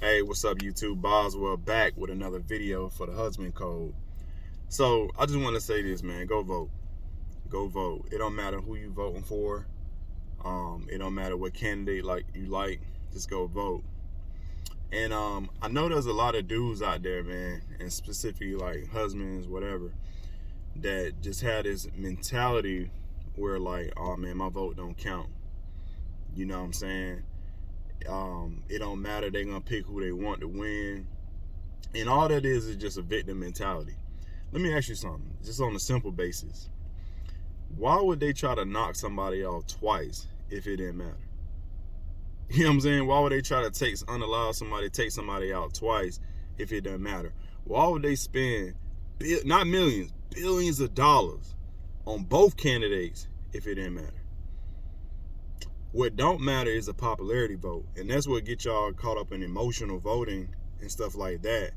Hey, what's up, YouTube? Boswell back with another video for the husband code. So I just want to say this, man. Go vote. Go vote. It don't matter who you voting for. It don't matter what candidate you like. Just go vote. And I know there's a lot of dudes out there, man, and specifically like husbands, whatever, that just had this mentality where like, oh man, my vote don't count. You know what I'm saying? It don't matter. They're gonna pick who they want to win, and all that is just a victim mentality. Let me ask you something, just on a simple basis. Why would they try to knock somebody out twice if it didn't matter? You know what I'm saying? Why would they try to unallow somebody to take somebody out twice if it doesn't matter? Why would they spend not millions, billions of dollars on both candidates if it didn't matter? What don't matter is a popularity vote, and that's what gets y'all caught up in emotional voting and stuff like that,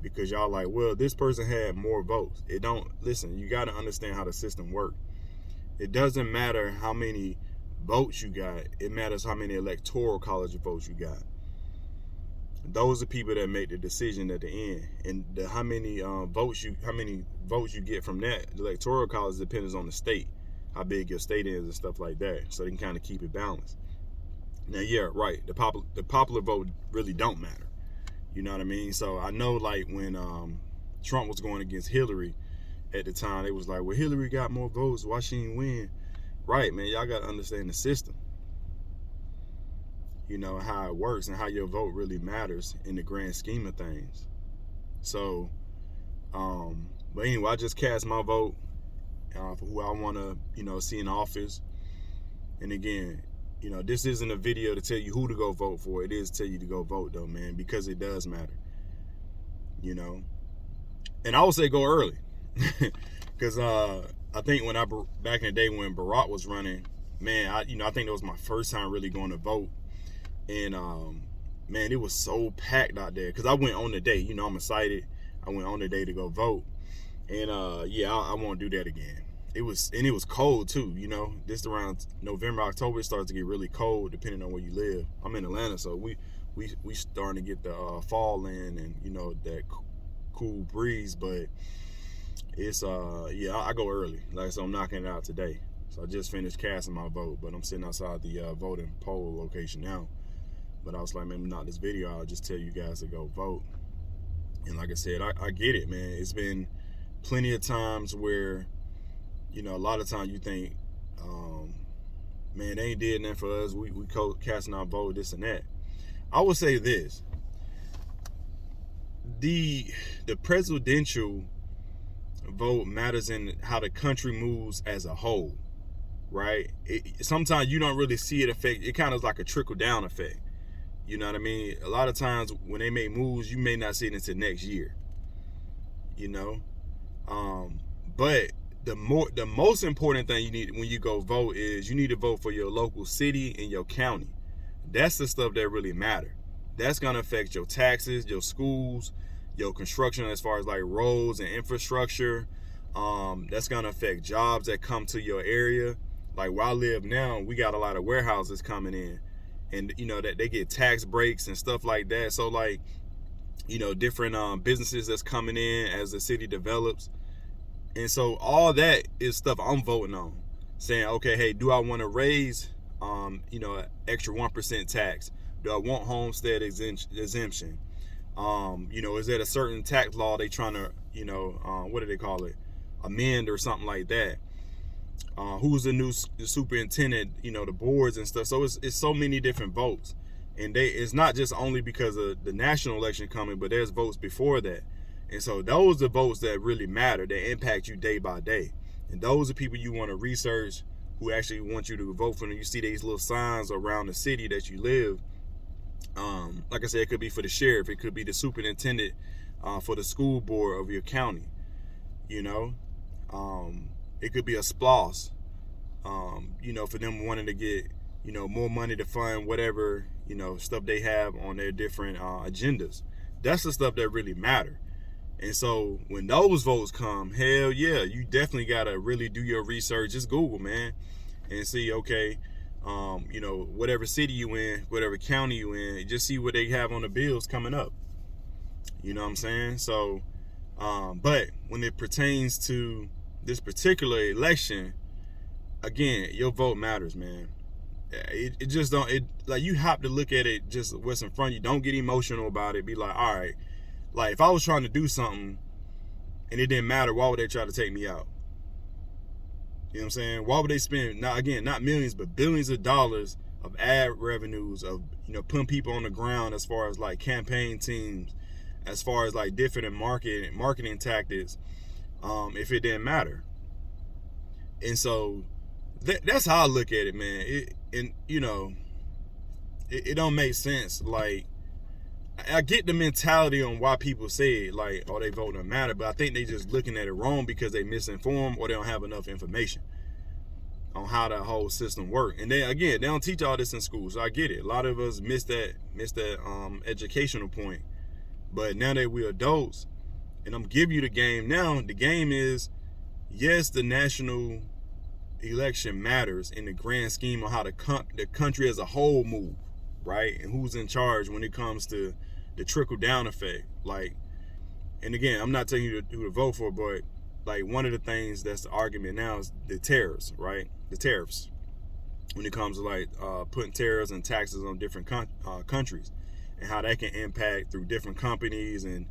because y'all like, well, this person had more votes. It don't, listen, you got to understand how the system works. It doesn't matter how many votes you got. It matters how many electoral college votes you got. Those are people that make the decision at the end, and how many votes you get from that. The electoral college depends on the state, how big your state is and stuff like that, so they can kind of keep it balanced. Now, yeah, right, the popular vote really don't matter. You know what I mean? So I know, like, when Trump was going against Hillary at the time, it was like, well, Hillary got more votes, why she didn't win? Right, man, y'all got to understand the system. You know, how it works and how your vote really matters in the grand scheme of things. So, but anyway, I just cast my vote for who I want to, see in office. And again, this isn't a video to tell you who to go vote for. It is to tell you to go vote, though, man, because it does matter. And I would say go early, because I think back in the day when Barack was running, man, I think that was my first time really going to vote, and man, it was so packed out there. Because I went on the day, I'm excited. I went on the day to go vote, and yeah, I won't do that again. It was cold too, This around November, October, it starts to get really cold depending on where you live. I'm in Atlanta, so we starting to get the fall in, and that cool breeze. But it's yeah, I go early. Like, so I'm knocking it out today. So I just finished casting my vote, but I'm sitting outside the voting poll location now. But I was like, maybe not this video, I'll just tell you guys to go vote. And like I said, I get it, man. It's been plenty of times where, a lot of times you think, man, they ain't did nothing for us. We casting our vote, this and that. I would say this: the presidential vote matters in how the country moves as a whole, right? Sometimes you don't really see it affect. It kind of like a trickle down effect. You know what I mean? A lot of times when they make moves, you may not see it until next year. But the most important thing you need when you go vote is you need to vote for your local city and your county. That's the stuff that really matter. That's gonna affect your taxes, your schools, your construction as far as like roads and infrastructure. That's gonna affect jobs that come to your area. Like where I live now, we got a lot of warehouses coming in, and that they get tax breaks and stuff like that. So like, different businesses that's coming in as the city develops. And so all that is stuff I'm voting on, saying, okay, hey, do I want to raise, an extra 1% tax? Do I want homestead exemption? Is that a certain tax law they trying to, what do they call it, amend or something like that? Who's the new superintendent? The boards and stuff. So it's so many different votes, and it's not just only because of the national election coming, but there's votes before that. And so those are votes that really matter, that impact you day by day. And those are people you want to research, who actually want you to vote for them. You see these little signs around the city that you live. Like I said, it could be for the sheriff. It could be the superintendent for the school board of your county. It could be a SPLOS, for them wanting to get, more money to fund whatever, stuff they have on their different agendas. That's the stuff that really matter. And so when those votes come, hell yeah, you definitely got to really do your research. Just Google, man, and see, okay, you know, whatever city you in, whatever county you in, just see what they have on the bills coming up. You know what I'm saying? So, but when it pertains to this particular election, again, your vote matters, man. It just don't, it like, you have to look at it just what's in front of you. Don't get emotional about it. Be like, all right, like if I was trying to do something and it didn't matter, why would they try to take me out? You know what I'm saying? Why would they spend, now again, not millions, but billions of dollars of ad revenues, of, you know, putting people on the ground as far as like campaign teams, as far as like different marketing tactics, if it didn't matter? And so that's how I look at it, man. And you know, it don't make sense. Like, I get the mentality on why people say it, like, oh, they vote don't matter, but I think they just looking at it wrong because they misinformed or they don't have enough information on how the whole system works. And then again, they don't teach all this in school, so I get it. A lot of us miss that educational point. But now that we're adults, and I'm giving you the game now, the game is, yes, the national election matters in the grand scheme of how the country as a whole move, right? And who's in charge when it comes to the trickle down effect. Like, and again, I'm not telling you who to vote for, but like one of the things that's the argument now is the tariffs, right? The tariffs, when it comes to like putting tariffs and taxes on different countries, and how that can impact through different companies. And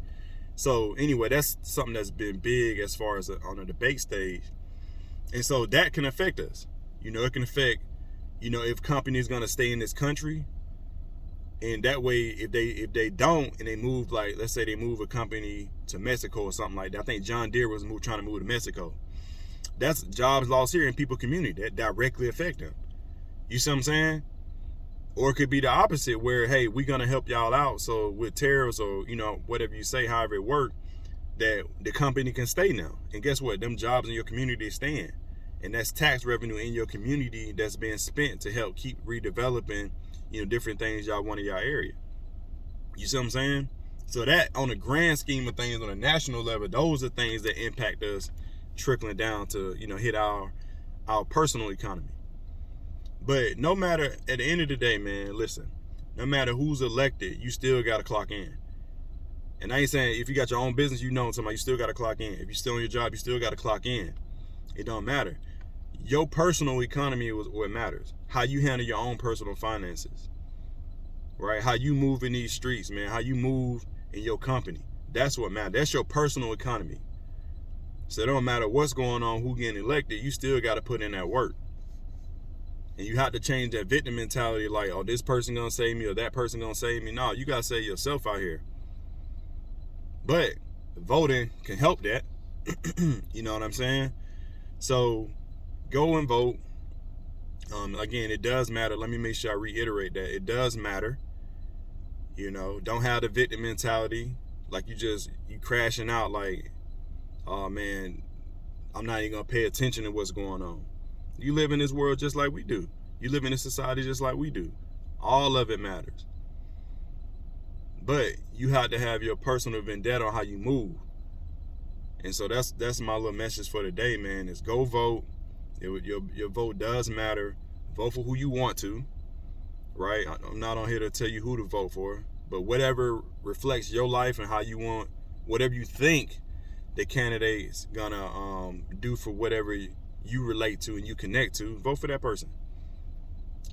so anyway, that's something that's been big as far as on a debate stage. And so that can affect us. You know, it can affect, you know, if companies going to stay in this country. And that way, if they don't, and they move, like, let's say they move a company to Mexico or something like that. I think John Deere was trying to move to Mexico. That's jobs lost here in people's community that directly affect them. You see what I'm saying? Or it could be the opposite, where, hey, we're going to help y'all out. So with tariffs or, you know, whatever you say, however it works, that the company can stay now. And guess what? Them jobs in your community are staying. And that's tax revenue in your community that's being spent to help keep redeveloping, you know, different things y'all want in y'all area. You see what I'm saying? So that, on the grand scheme of things, on a national level, those are things that impact us, trickling down to, you know, hit our personal economy. But no matter, at the end of the day, man, listen, no matter who's elected, you still got to clock in. And I ain't saying if you got your own business, you know somebody, you still got to clock in. If you're still on your job, you still got to clock in. It don't matter. Your personal economy is what matters. How you handle your own personal finances, right? How you move in these streets, man. How you move in your company. That's what matters. That's your personal economy. So it don't matter what's going on, who getting elected, you still got to put in that work. And you have to change that victim mentality, like, oh, this person gonna save me or that person gonna save me. No, you gotta save yourself out here. But voting can help that. You know what I'm saying? So go and vote. Again, it does matter. Let me make sure I reiterate that. It does matter. You know, don't have the victim mentality. Like you crashing out like, oh man, I'm not even gonna pay attention to what's going on. You live in this world just like we do. You live in this society just like we do. All of it matters. But you have to have your personal vendetta on how you move. And so that's my little message for today, man, is go vote. Your vote does matter. Vote for who you want to, right? I'm not on here to tell you who to vote for, but whatever reflects your life and how you want, whatever you think the candidate's gonna do for whatever you relate to and you connect to, vote for that person.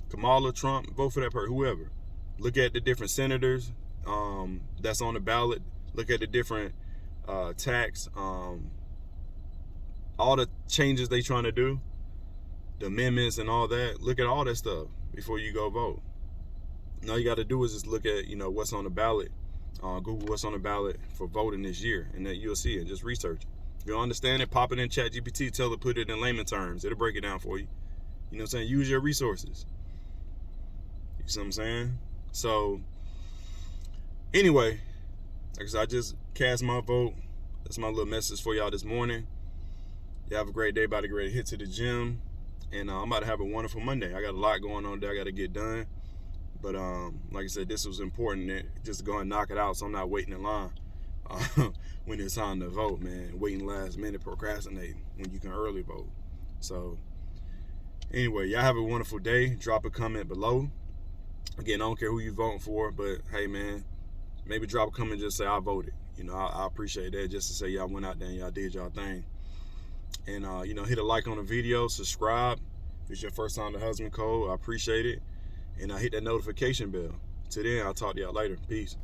Kamala, Trump, vote for that person, whoever. Look at the different senators that's on the ballot. Look at the different tax, all the changes they trying to do, the amendments and all that. Look at all that stuff before you go vote. And all you got to do is just look at, you know, what's on the ballot. Google what's on the ballot for voting this year, and then you'll see it. Just research it. If you don't understand it, pop it in ChatGPT. Tell it, put it in layman terms. It'll break it down for you. You know what I'm saying? Use your resources. You see what I'm saying? So anyway, like I said, I just cast my vote. That's my little message for y'all this morning. Y'all have a great day. About to get ready to hit to the gym. And I'm about to have a wonderful Monday. I got a lot going on that I got to get done. But like I said, this was important just to go and knock it out so I'm not waiting in line when it's time to vote, man. Waiting last minute, procrastinating when you can early vote. So Anyway, y'all have a wonderful day. Drop a comment below. Again, I don't care who you voting for, but hey, man, maybe drop a comment and just say I voted. You know, I appreciate that, just to say y'all went out there and y'all did y'all thing. And you know, hit a like on the video, subscribe. If it's your first time to Husband Code, I appreciate it. And hit that notification bell. Till then, I'll talk to y'all later. Peace.